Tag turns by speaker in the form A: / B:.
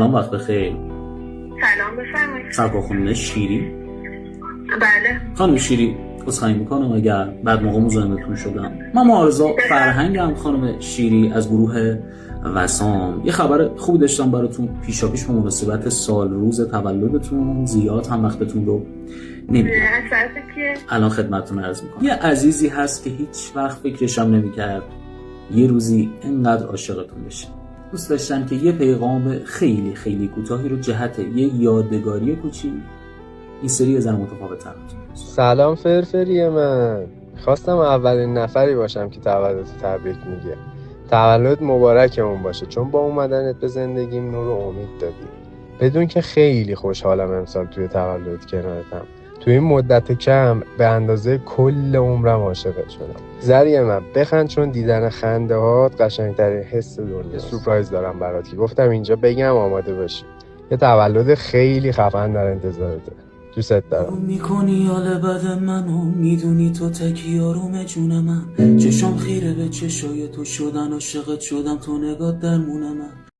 A: سلام، وقت بخیر.
B: سلام، بفرمایید.
A: سرکار خانم شیری؟
B: بله.
A: خانم شیری، عذرخواهی میکنم اگر بعد موقع مزاحمتون شدم. من معارضا فرهنگم خانم شیری از گروه وسام. یه خبر خوبی داشتم براتون پیشاپیش به مناسبت سال روز تولدتون. زیاد هم وقتتون رو نمیگیرم. الان خدمتتون عرض میکنم. یه عزیزی هست که هیچ وقت فکرشم نمیکرد یه روزی اینقدر عاشقتون بشه. دوست داشتن که یه پیغام خیلی خیلی کوتاهی رو جهت یه یادگاری کوچیک این سری زن متفاوت ترتون.
C: سلام فرفری من. خواستم اولین نفری باشم که تولد تبریک میگه. تولد مبارکمون باشه، چون با اومدنت به زندگیم نور و امید دادی. بدون که خیلی خوشحالم امسال توی تولد کنارتم. توی این مدت کم به اندازه کل عمرم عاشقت شدم. زریه من بخند، چون دیدن خنده هات قشنگترین حس دنیاست. سورپرایز دارم برات که گفتم اینجا بگم آماده باشی. یه تولد خیلی خفن در انتظارته. دوست دارم.
D: میکنی حال بد منو، میدونی تو تکی آروم جون من. چشم خیره به چشای تو شدن، عاشقت شدم تو نگات درمون من.